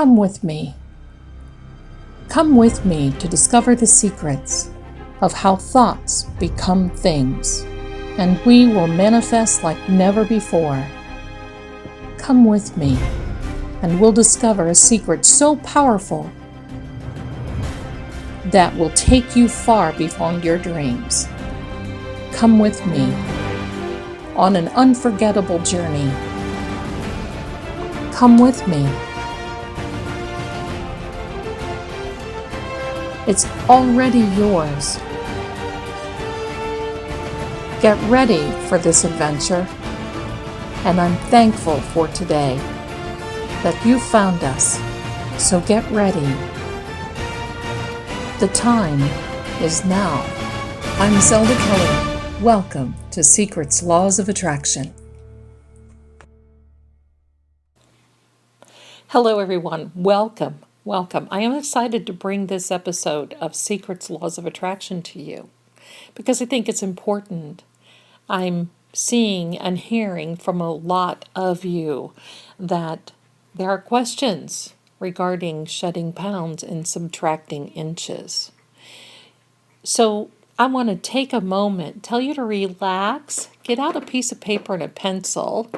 Come with me. Come with me to discover the secrets of how thoughts become things, and we will manifest like never before. Come with me, and we'll discover a secret so powerful that will take you far beyond your dreams. Come with me on an unforgettable journey. Come with me. It's already yours. Get ready for this adventure, and I'm thankful for today that you found us, so get ready. The time is now. I'm Zelda Kelly. Welcome to Secrets Laws of Attraction. Hello everyone, welcome. I am excited to bring this episode of Secrets Laws of Attraction to you because I think it's important. I'm seeing and hearing from a lot of you that there are questions regarding shedding pounds and subtracting inches. So I want to take a moment, tell you to relax, get out a piece of paper and a pencil.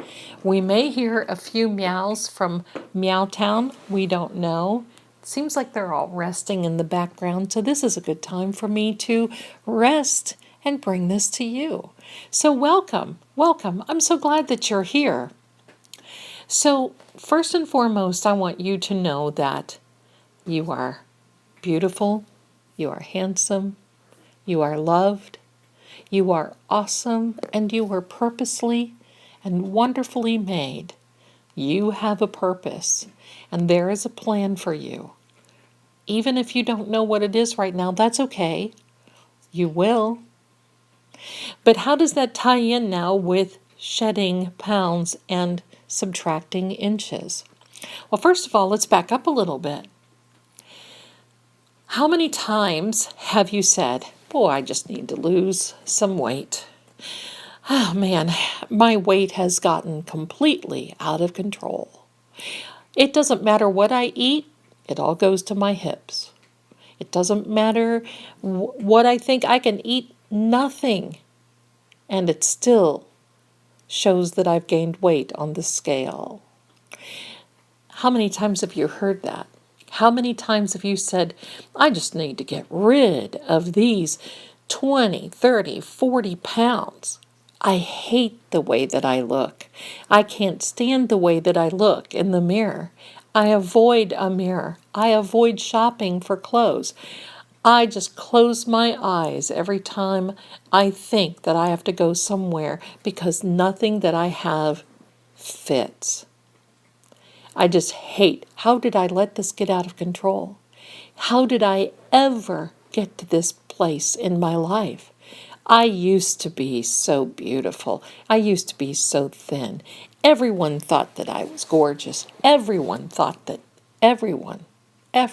We may hear a few meows from Meowtown. We don't know. It seems like they're all resting in the background, so this is a good time for me to rest and bring this to you. So welcome. I'm so glad that you're here. So first and foremost, I want you to know that you are beautiful, you are handsome, you are loved, you are awesome, and you are purposely and wonderfully made. You have a purpose, and there is a plan for you. Even if you don't know what it is right now, that's okay. You will. But how does that tie in now with shedding pounds and subtracting inches? Well, first of all, let's back up a little bit. How many times have you said, boy, I just need to lose some weight? Oh man, my weight has gotten completely out of control. It doesn't matter what I eat, it all goes to my hips. It doesn't matter what I think I can eat, nothing. And it still shows that I've gained weight on the scale. How many times have you heard that? How many times have you said, I just need to get rid of these 20, 30, 40 pounds. I hate the way that I look. I can't stand the way that I look in the mirror. I avoid a mirror. I avoid shopping for clothes. I just close my eyes every time I think that I have to go somewhere because nothing that I have fits. I just hate, how did I let this get out of control? How did I ever get to this place in my life? I used to be so beautiful. I used to be so thin. Everyone thought that I was gorgeous. Everyone thought that, everyone. I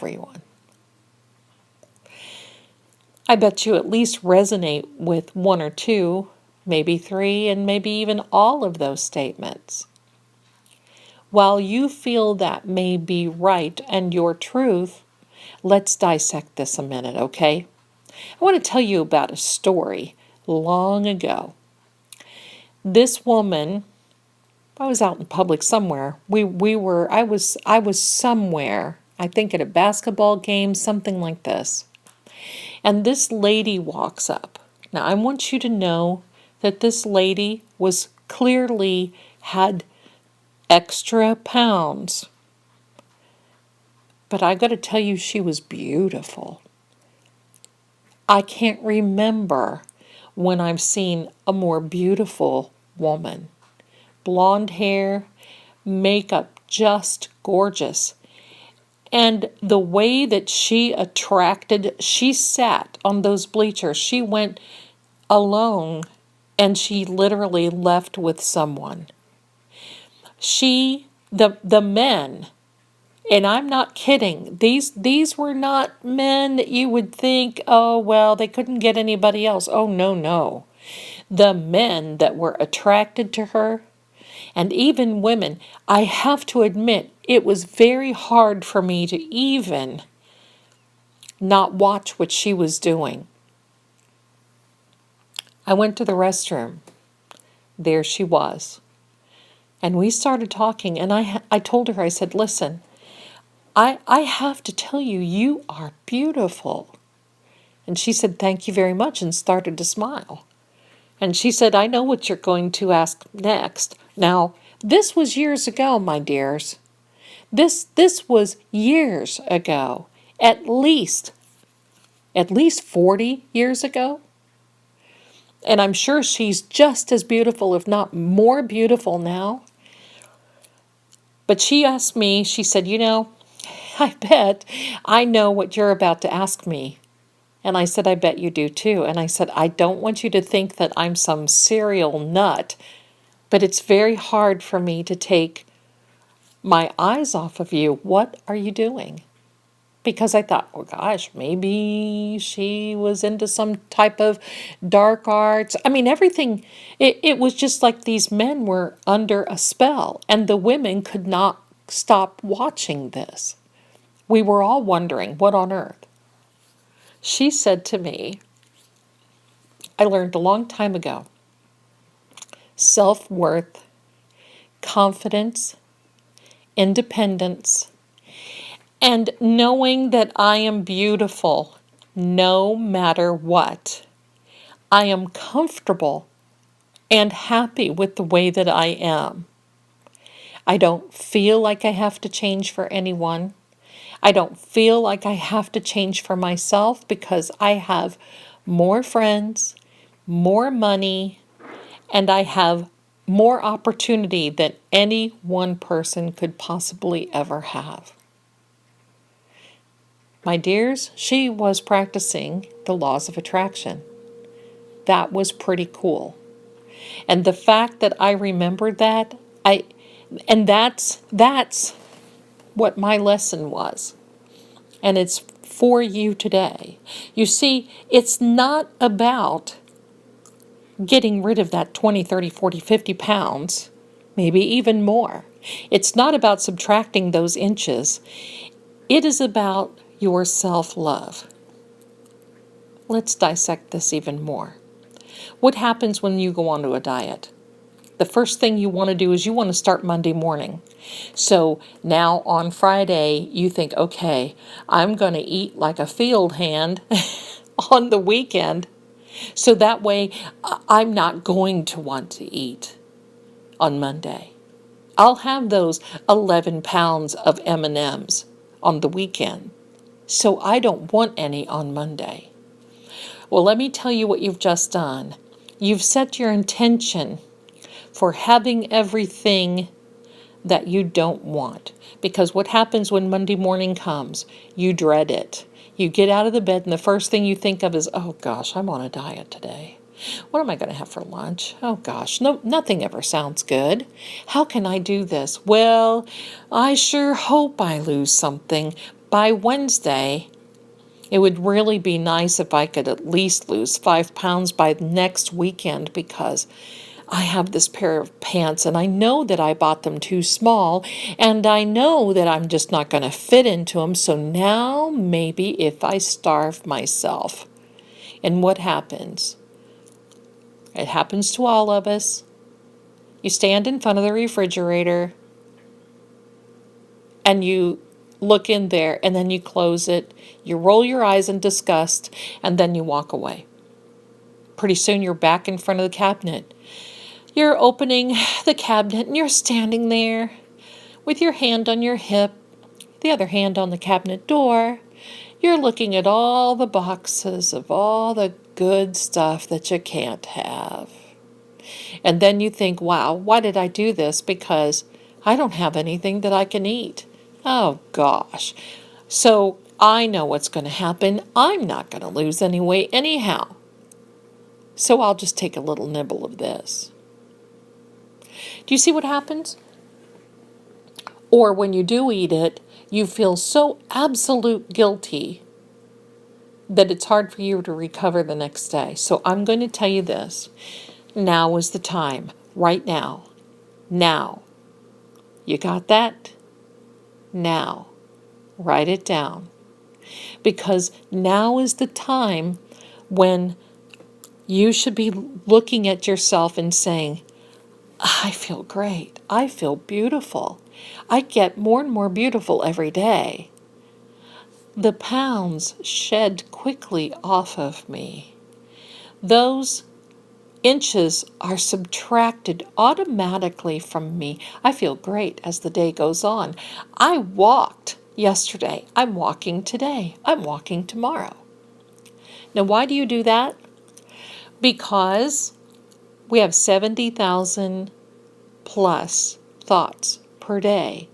bet you at least resonate with one or two, maybe three, and maybe even all of those statements. While you feel that may be right and your truth, let's dissect this a minute, okay? I want to tell you about a story long ago. This woman, I was out in public somewhere. I was somewhere, I think at a basketball game, something like this. And this lady walks up. Now, I want you to know that this lady was clearly had extra pounds. But I got to tell you, she was beautiful. I can't remember when I've seen a more beautiful woman. Blonde hair, makeup, just gorgeous. And the way that she sat on those bleachers. She went alone and she literally left with someone. The men, and I'm not kidding, these were not men that you would think, oh, well, they couldn't get anybody else. Oh, no. The men that were attracted to her, And even women, I have to admit, it was very hard for me to even not watch what she was doing. I went to the restroom. There she was. And we started talking, and I told her, I said, listen, I have to tell you, you are beautiful. And she said, thank you very much, and started to smile. And she said, I know what you're going to ask next. Now, this was years ago, my dears. This was years ago. At least 40 years ago. And I'm sure she's just as beautiful, if not more beautiful now. But she asked me, she said, I bet I know what you're about to ask me. And I said, I bet you do too. And I said, I don't want you to think that I'm some serial nut, but it's very hard for me to take my eyes off of you. What are you doing? Because I thought, oh gosh, maybe she was into some type of dark arts. I mean, everything, it was just like these men were under a spell, and the women could not stop watching this. We were all wondering, what on earth? She said to me, I learned a long time ago, self-worth, confidence, independence, and knowing that I am beautiful no matter what. I am comfortable and happy with the way that I am. I don't feel like I have to change for anyone. I don't feel like I have to change for myself because I have more friends, more money, and I have more opportunity than any one person could possibly ever have. My dears, she was practicing the laws of attraction. That was pretty cool. And the fact that I remembered that, that's what my lesson was. And it's for you today. You see, it's not about getting rid of that 20, 30, 40, 50 pounds, maybe even more. It's not about subtracting those inches. It is about your self-love. Let's dissect this even more. What happens when you go onto a diet? The first thing you want to do is you want to start Monday morning. So now on Friday, you think, okay, I'm going to eat like a field hand on the weekend. So that way, I'm not going to want to eat on Monday. I'll have those 11 pounds of M&Ms on the weekend. So I don't want any on Monday. Well, let me tell you what you've just done. You've set your intention for having everything that you don't want. Because what happens when Monday morning comes? You dread it. You get out of the bed and the first thing you think of is, oh gosh, I'm on a diet today. What am I going to have for lunch? Oh gosh, no, nothing ever sounds good. How can I do this? Well, I sure hope I lose something by Wednesday. It would really be nice if I could at least lose 5 pounds by next weekend because I have this pair of pants and I know that I bought them too small and I know that I'm just not going to fit into them. So now maybe if I starve myself. And what happens? It happens to all of us. You stand in front of the refrigerator and you look in there and then you close it. You roll your eyes in disgust and then you walk away. Pretty soon you're back in front of the cabinet. You're opening the cabinet and you're standing there with your hand on your hip, the other hand on the cabinet door. You're looking at all the boxes of all the good stuff that you can't have. And then you think, wow, why did I do this? Because I don't have anything that I can eat. Oh gosh. So I know what's going to happen. I'm not going to lose any weight anyhow. So I'll just take a little nibble of this. Do you see what happens? Or when you do eat it, you feel so absolute guilty that it's hard for you to recover the next day. So I'm going to tell you this. Now is the time. Right now. Now. You got that? Now. Write it down. Because now is the time when you should be looking at yourself and saying, I feel great. I feel beautiful. I get more and more beautiful every day. The pounds shed quickly off of me. Those inches are subtracted automatically from me. I feel great as the day goes on. I walked yesterday. I'm walking today. I'm walking tomorrow. Now, why do you do that? Because we have 70,000 plus thoughts per day.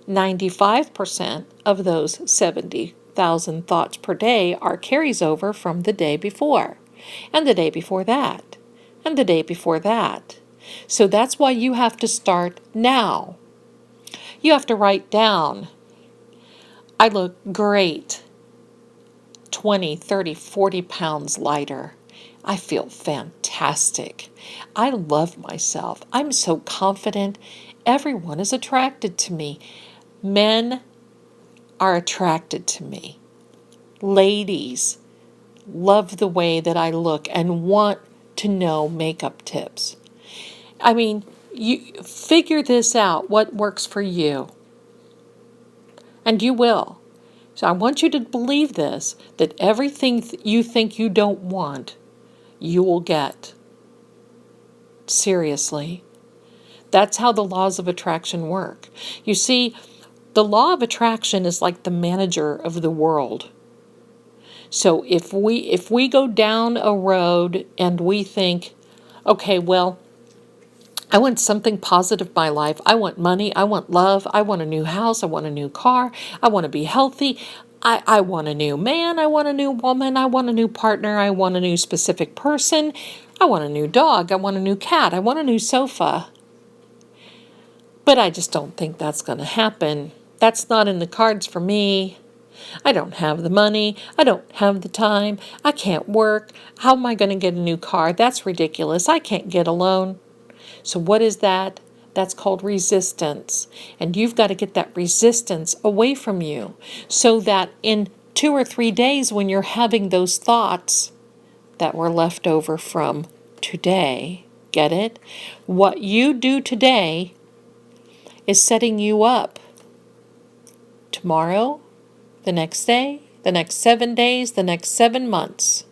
95% of those 70,000 thoughts per day are carries over from the day before, and the day before that, and the day before that. So that's why you have to start now. You have to write down, I look great, 20, 30, 40 pounds lighter. I feel fantastic. I love myself. I'm so confident. Everyone is attracted to me. Men are attracted to me. Ladies love the way that I look and want to know makeup tips. I mean, you figure this out, what works for you. And you will. So I want you to believe this, that everything you think you don't want, you will get. Seriously. That's how the laws of attraction work. You see, the law of attraction is like the manager of the world. So if we go down a road and we think, okay, well, I want something positive in my life. I want money. I want love. I want a new house. I want a new car. I want to be healthy. I want a new man. I want a new woman. I want a new partner. I want a new specific person. I want a new dog. I want a new cat. I want a new sofa. But I just don't think that's going to happen. That's not in the cards for me. I don't have the money. I don't have the time. I can't work. How am I going to get a new car? That's ridiculous. I can't get a loan. So what is that? That's called resistance. And you've got to get that resistance away from you so that in 2 or 3 days when you're having those thoughts that were left over from today, get it? What you do today is setting you up tomorrow, the next day, the next 7 days, the next 7 months.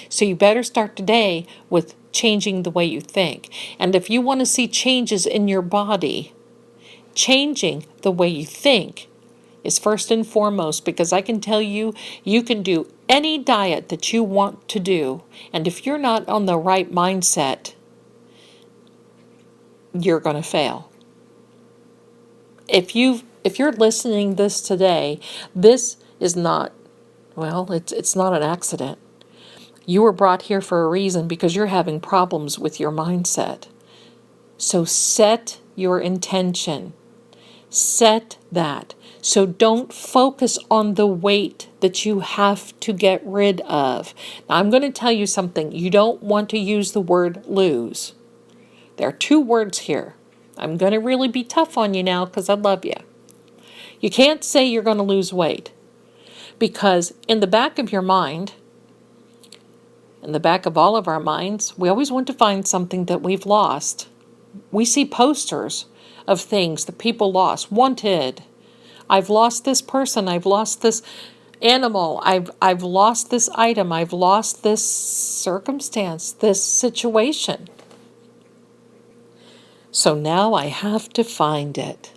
So you better start today with changing the way you think. And if you want to see changes in your body, changing the way you think is first and foremost, because I can tell you, you can do any diet that you want to do. And if you're not on the right mindset, you're going to fail. If you're listening this today, this is not, well, it's not an accident. You were brought here for a reason because you're having problems with your mindset. So set your intention. Set that. So don't focus on the weight that you have to get rid of. Now, I'm going to tell you something. You don't want to use the word lose. There are 2 words here. I'm going to really be tough on you now because I love you. You can't say you're going to lose weight because in the back of your mind, in the back of all of our minds, we always want to find something that we've lost. We see posters of things that people lost. Wanted. I've lost this person. I've lost this animal. I've lost this item. I've lost this circumstance, this situation. So now I have to find it.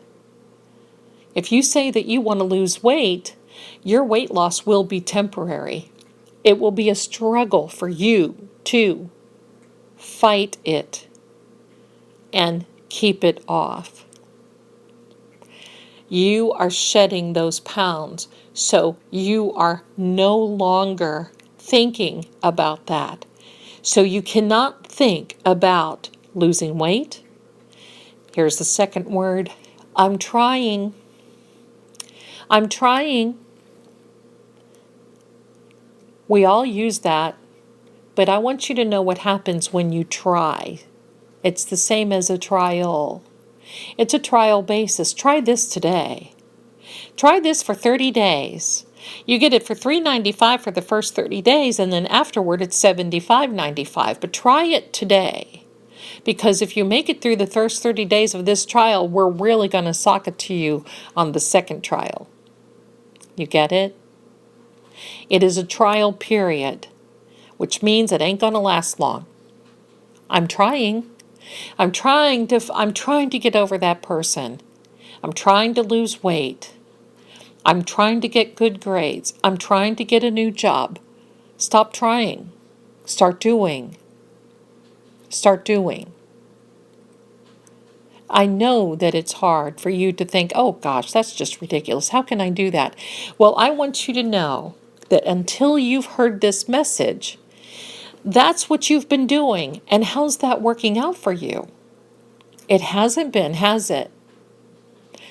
If you say that you want to lose weight, your weight loss will be temporary. It will be a struggle for you to fight it and keep it off. You are shedding those pounds, so you are no longer thinking about that. So you cannot think about losing weight. Here's the second word. I'm trying. I'm trying. We all use that, but I want you to know what happens when you try. It's the same as a trial. It's a trial basis. Try this today. Try this for 30 days. You get it for $3.95 for the first 30 days, and then afterward it's $75.95. But try it today. Because if you make it through the first 30 days of this trial, we're really going to sock it to you on the second trial. You get it? It is a trial period, which means it ain't going to last long. I'm trying. I'm trying to get over that person. I'm trying to lose weight. I'm trying to get good grades. I'm trying to get a new job. Stop trying. Start doing. Start doing. I know that it's hard for you to think, oh gosh, that's just ridiculous. How can I do that? Well, I want you to know that until you've heard this message, that's what you've been doing. And how's that working out for you? It hasn't been, has it?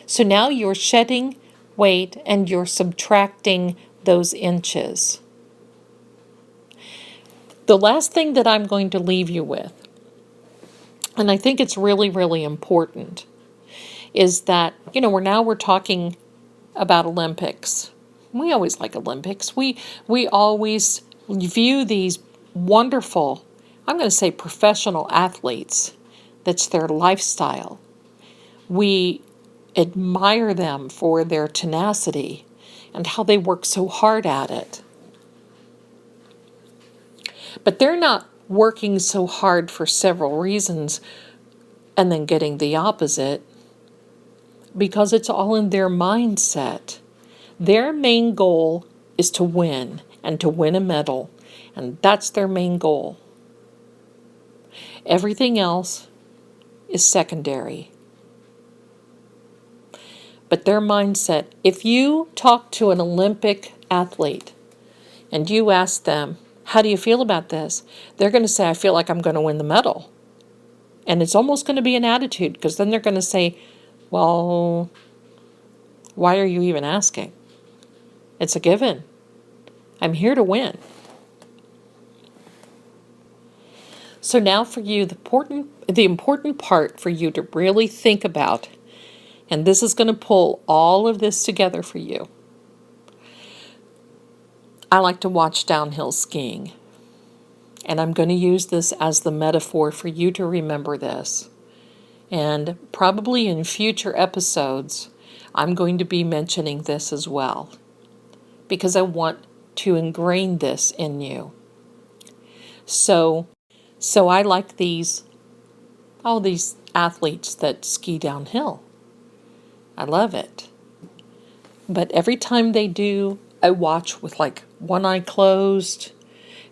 So now you're shedding weight and you're subtracting those inches. The last thing that I'm going to leave you with, and I think it's really, really important, is that, we're talking about Olympics. We always like Olympics. We always view these wonderful, I'm going to say professional athletes. That's their lifestyle. We admire them for their tenacity and how they work so hard at it. But they're not working so hard for several reasons and then getting the opposite, because it's all in their mindset. Their main goal is to win and to win a medal, and that's their main goal. Everything else is secondary. But their mindset, if you talk to an Olympic athlete and you ask them, how do you feel about this? They're going to say, I feel like I'm going to win the medal. And it's almost going to be an attitude, because then they're going to say, well, why are you even asking? It's a given. I'm here to win. So now for you, the important part for you to really think about, and this is going to pull all of this together for you. I like to watch downhill skiing. And I'm going to use this as the metaphor for you to remember this. And probably in future episodes, I'm going to be mentioning this as well, because I want to ingrain this in you. So I like all these athletes that ski downhill. I love it. But every time they do, I watch with like one eye closed,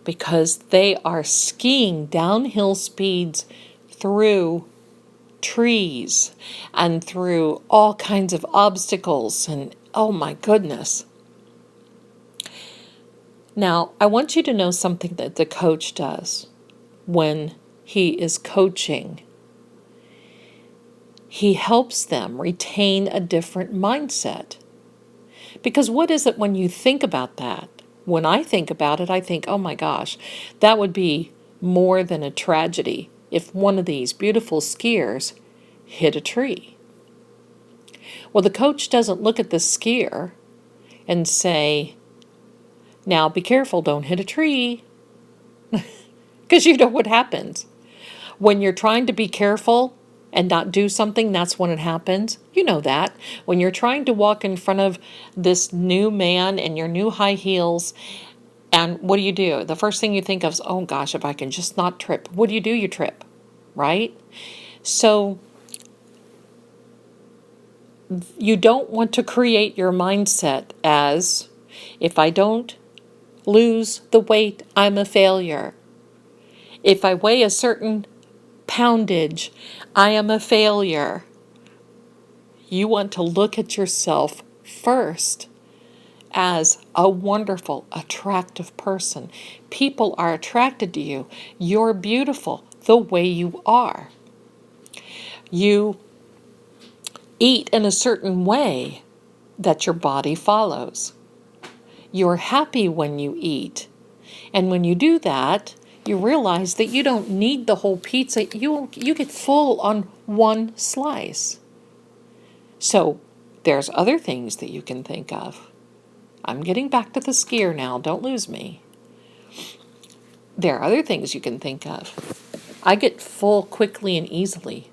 because they are skiing downhill speeds through trees and through all kinds of obstacles, and oh my goodness. Now, I want you to know something that the coach does when he is coaching. He helps them retain a different mindset. Because what is it when you think about that? When I think about it, I think, oh my gosh, that would be more than a tragedy if one of these beautiful skiers hit a tree. Well, the coach doesn't look at the skier and say, now be careful, don't hit a tree. Because you know what happens. When you're trying to be careful and not do something, that's when it happens. You know that. When you're trying to walk in front of this new man in your new high heels, and what do? The first thing you think of is, oh gosh, if I can just not trip. What do? You trip, right? So you don't want to create your mindset as, if I don't lose the weight, I'm a failure. If I weigh a certain poundage, I am a failure. You want to look at yourself first as a wonderful, attractive person. People are attracted to you. You're beautiful the way you are. You eat in a certain way that your body follows. You're happy when you eat. And when you do that, You realize that you don't need the whole pizza. You get full on one slice. So there's other things that you can think of. I'm getting back to the skier now. Don't lose me. There are other things you can think of. I get full quickly and easily.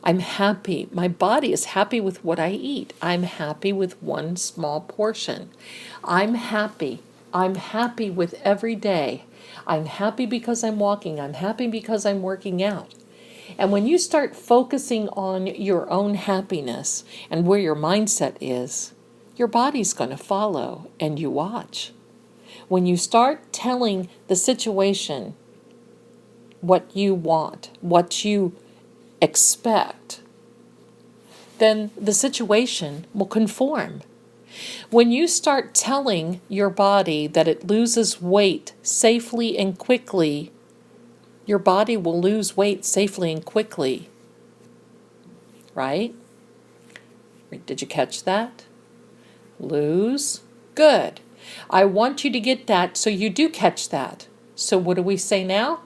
I'm happy. My body is happy with what I eat. I'm happy with one small portion. I'm happy. I'm happy with every day. I'm happy because I'm walking. I'm happy because I'm working out. And when you start focusing on your own happiness and where your mindset is, your body's going to follow, and you watch. When you start telling the situation what you want, what you expect, then the situation will conform. When you start telling your body that it loses weight safely and quickly, your body will lose weight safely and quickly. Right? Did you catch that? Lose. Good. I want you to get that so you do catch that. So what do we say now?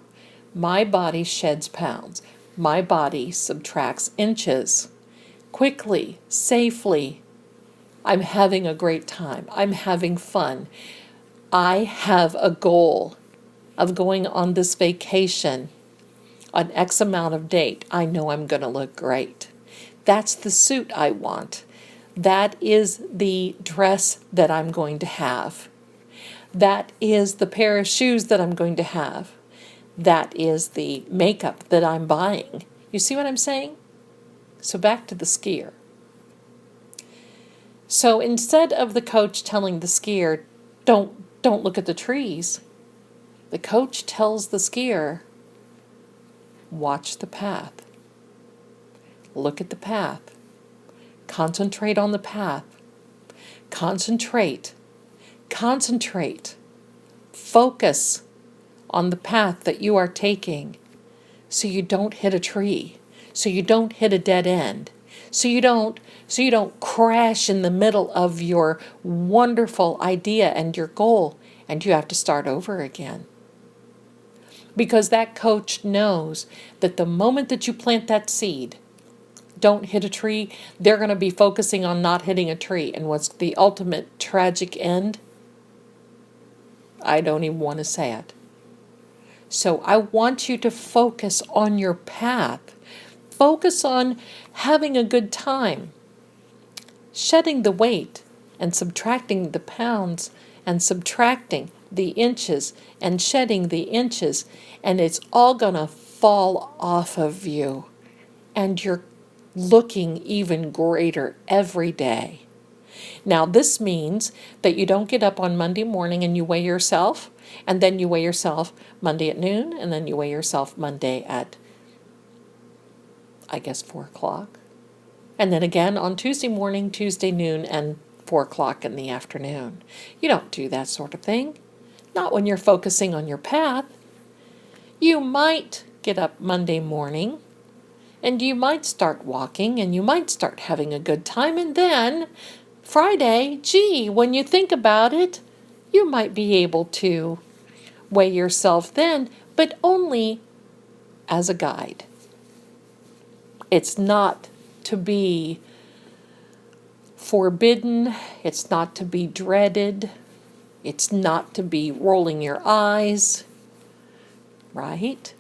My body sheds pounds. My body subtracts inches. Quickly, safely. I'm having a great time. I'm having fun. I have a goal of going on this vacation on X amount of date. I know I'm going to look great. That's the suit I want. That is the dress that I'm going to have. That is the pair of shoes that I'm going to have. That is the makeup that I'm buying. You see what I'm saying? So back to the skier. So instead of the coach telling the skier, don't look at the trees, the coach tells the skier, watch the path. Look at the path. Concentrate on the path. Concentrate. Focus on the path that you are taking so you don't hit a tree, so you don't hit a dead end, so you don't crash in the middle of your wonderful idea and your goal and you have to start over again. Because that coach knows that the moment that you plant that seed, don't hit a tree, they're going to be focusing on not hitting a tree. And what's the ultimate tragic end? I don't even want to say it. So I want you to focus on your path. Focus on having a good time. Shedding the weight and subtracting the pounds and subtracting the inches and shedding the inches. And it's all going to fall off of you. And you're looking even greater every day. Now, this means that you don't get up on Monday morning and you weigh yourself, and then you weigh yourself Monday at noon, and then you weigh yourself Monday at, 4 o'clock. And then again on Tuesday morning, Tuesday noon, and 4 o'clock in the afternoon. You don't do that sort of thing. Not when you're focusing on your path. You might get up Monday morning, and you might start walking, and you might start having a good time, and then Friday, when you think about it, you might be able to weigh yourself then, but only as a guide. It's not to be forbidden. It's not to be dreaded. It's not to be rolling your eyes, right?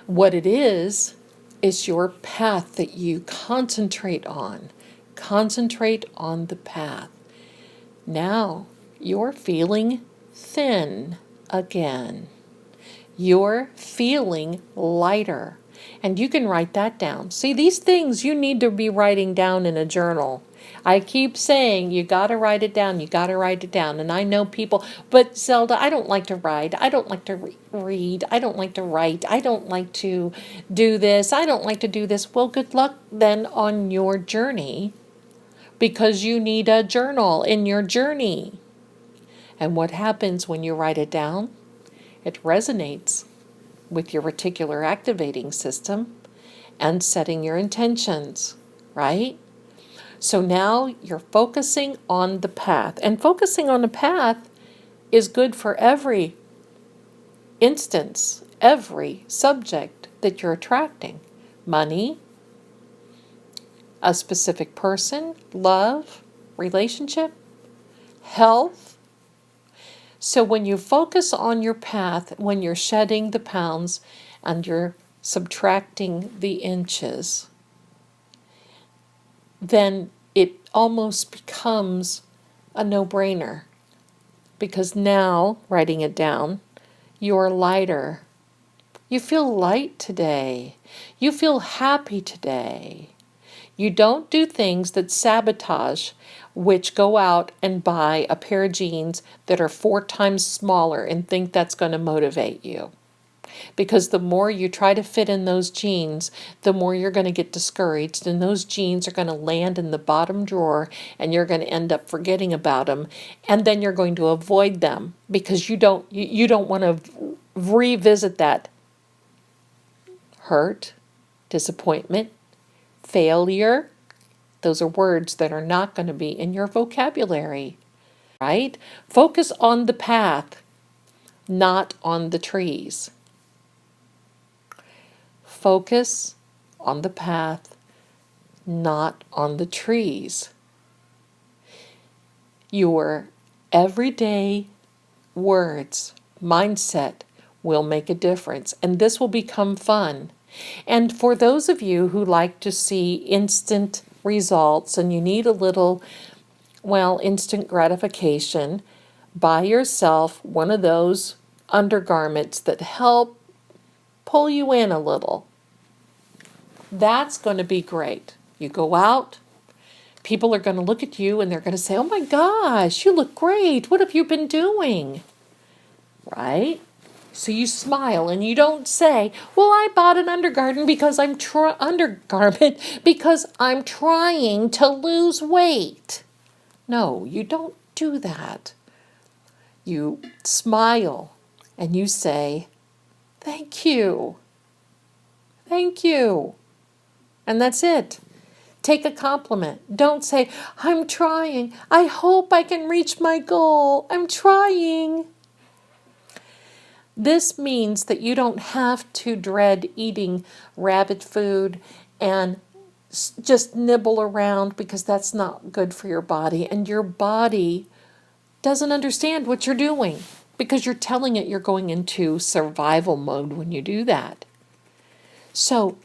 What it is your path that you concentrate on. Concentrate on the path. Now you're feeling thin again. You're feeling lighter. And you can write that down. See, these things you need to be writing down in a journal. I keep saying you got to write it down. You got to write it down. And I know people, but Zelda, I don't like to write. I don't like to read. I don't like to write. I don't like to do this. I don't like to do this. Well, good luck then on your journey, because you need a journal in your journey. And what happens when you write it down? It resonates with your reticular activating system and setting your intentions, right? So now you're focusing on the path. And focusing on the path is good for every instance every subject that you're attracting. Money, a specific person, love, relationship, health. So when you focus on your path, when you're shedding the pounds and you're subtracting the inches, then it almost becomes a no-brainer. Because now, writing it down, you're lighter. You feel light today. You feel happy today. You don't do things that sabotage, which go out and buy a pair of jeans that are 4 times smaller and think that's going to motivate you. Because the more you try to fit in those jeans, the more you're going to get discouraged, and those jeans are going to land in the bottom drawer, and you're going to end up forgetting about them, and then you're going to avoid them because you don't want to revisit that hurt, disappointment, failure. Those are words that are not going to be in your vocabulary, right? Focus on the path, not on the trees. Focus on the path, not on the trees. Your everyday words, mindset will make a difference, and this will become fun. And for those of you who like to see instant results and you need a little, instant gratification, buy yourself one of those undergarments that help pull you in a little. That's going to be great. You go out, people are going to look at you and they're going to say, "Oh my gosh, you look great. What have you been doing?" Right? So you smile and you don't say, "Well, I bought an undergarment because I'm trying to lose weight." No, you don't do that. You smile and you say, "Thank you. Thank you." And that's it. Take a compliment. Don't say, "I'm trying. I hope I can reach my goal. I'm trying." This means that you don't have to dread eating rabbit food and just nibble around, because that's not good for your body. And your body doesn't understand what you're doing because you're telling it you're going into survival mode when you do that. So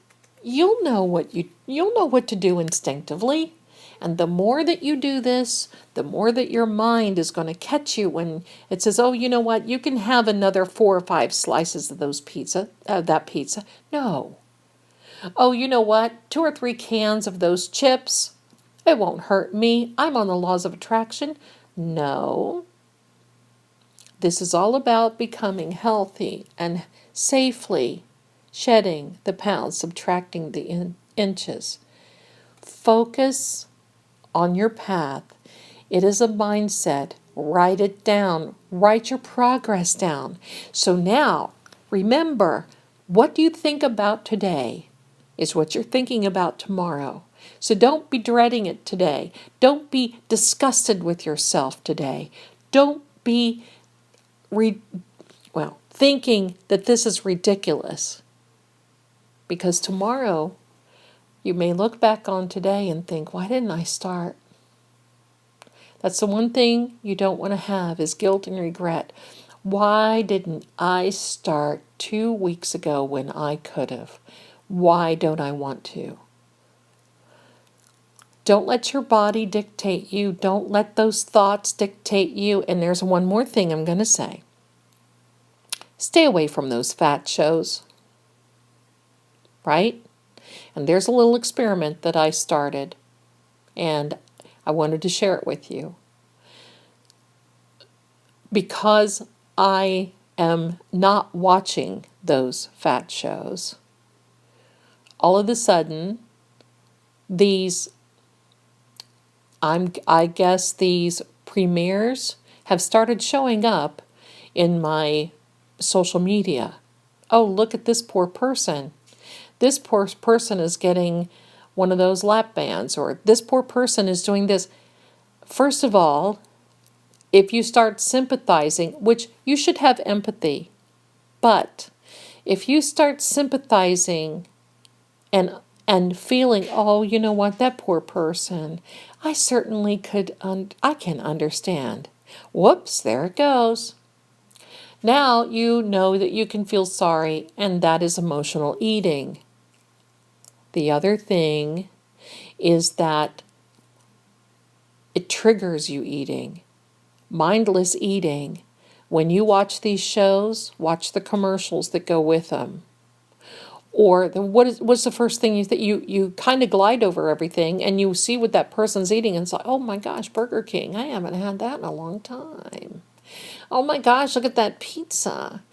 you'll know what to do instinctively. And the more that you do this, the more that your mind is going to catch you when it says, "Oh, you know what? You can have another 4 or 5 slices of that pizza." No. "Oh, you know what? 2 or 3 cans of those chips. It won't hurt me. I'm on the laws of attraction." No. This is all about becoming healthy and safely shedding the pounds, subtracting the inches. Focus on your path. It is a mindset. Write it down. Write your progress down. So now, remember, what you think about today is what you're thinking about tomorrow. So don't be dreading it today. Don't be disgusted with yourself today. Don't be thinking that this is ridiculous. Because tomorrow, you may look back on today and think, "Why didn't I start?" That's the one thing you don't want to have, is guilt and regret. Why didn't I start 2 weeks ago when I could have? Why don't I want to? Don't let your body dictate you. Don't let those thoughts dictate you. And there's one more thing I'm going to say. Stay away from those fat shows. Right? And there's a little experiment that I started, and I wanted to share it with you. Because I am not watching those fat shows, all of a sudden, I guess these premieres have started showing up in my social media. "Oh, look at this poor person. This poor person is getting one of those lap bands," or "this poor person is doing this." First of all, if you start sympathizing, which you should have empathy, But if you start sympathizing and and feeling, oh, you know what, that poor person, I certainly I can understand. Whoops, there it goes. Now you know that you can feel sorry, and that is emotional eating. The other thing is that it triggers you eating. Mindless eating. When you watch these shows, watch the commercials that go with them. Or what's the first thing you kind of glide over everything and you see what that person's eating and say, oh my gosh, Burger King, I haven't had that in a long time. Oh my gosh, look at that pizza.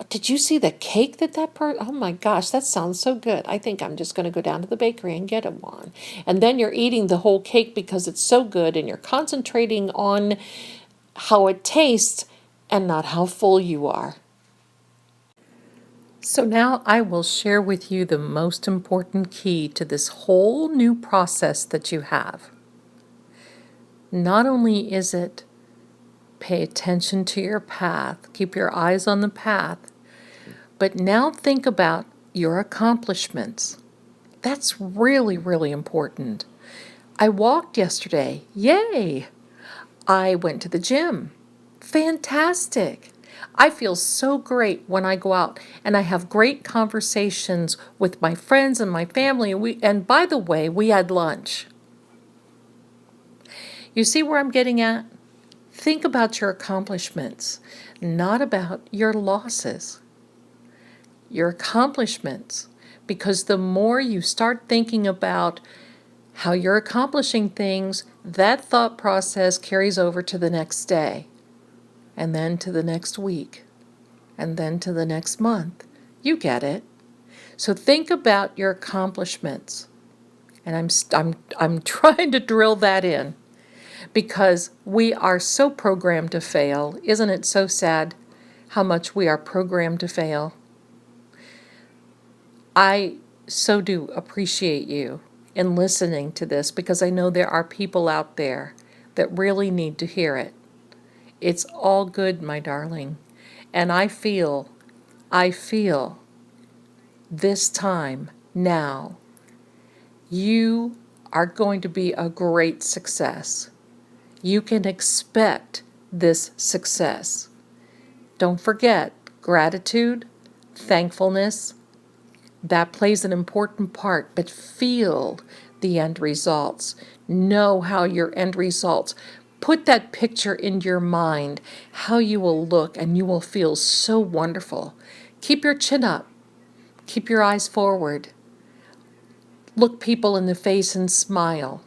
Did you see the cake oh my gosh, that sounds so good. I think I'm just going to go down to the bakery and get one. And then you're eating the whole cake because it's so good and you're concentrating on how it tastes and not how full you are. So now I will share with you the most important key to this whole new process that you have. Not only is it pay attention to your path, keep your eyes on the path, but now think about your accomplishments. That's really, really important. I walked yesterday. Yay! I went to the gym. Fantastic. I feel so great when I go out and I have great conversations with my friends and my family. And by the way, we had lunch. You see where I'm getting at? Think about your accomplishments, not about your losses. Your accomplishments, because the more you start thinking about how you're accomplishing things, that thought process carries over to the next day, and then to the next week, and then to the next month. You get it. So think about your accomplishments. And I'm trying to drill that in because we are so programmed to fail. Isn't it so sad how much we are programmed to fail? I so do appreciate you in listening to this because I know there are people out there that really need to hear it. It's all good, my darling. And I feel this time now, you are going to be a great success. You can expect this success. Don't forget gratitude, thankfulness, that plays an important part, but feel the end results. Know how your end results. Put that picture in your mind, how you will look, and you will feel so wonderful. Keep your chin up. Keep your eyes forward. Look people in the face and smile.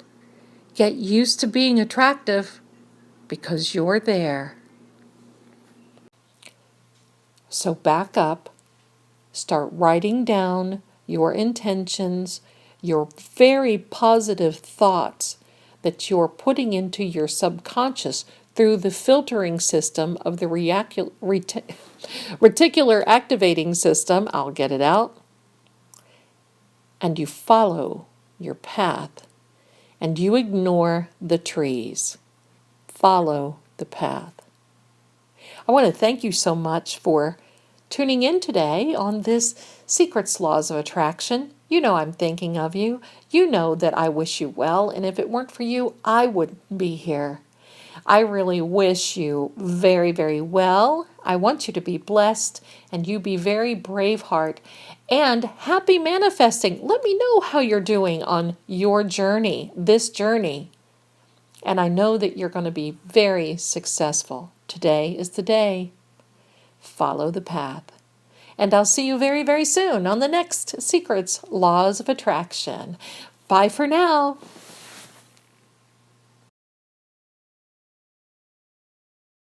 Get used to being attractive because you're there. So back up. Start writing down your intentions, your very positive thoughts that you're putting into your subconscious through the filtering system of the reticular activating system. I'll get it out. And you follow your path and you ignore the trees. Follow the path. I want to thank you so much for tuning in today on this Secrets Laws of Attraction. You know I'm thinking of you. You know that I wish you well, and if it weren't for you, I wouldn't be here. I really wish you very, very well. I want you to be blessed and you be very brave heart and happy manifesting. Let me know how you're doing on your journey, this journey. And I know that you're going to be very successful. Today is the day. Follow the path. And I'll see you very, very soon on the next Secrets Laws of Attraction. Bye for now.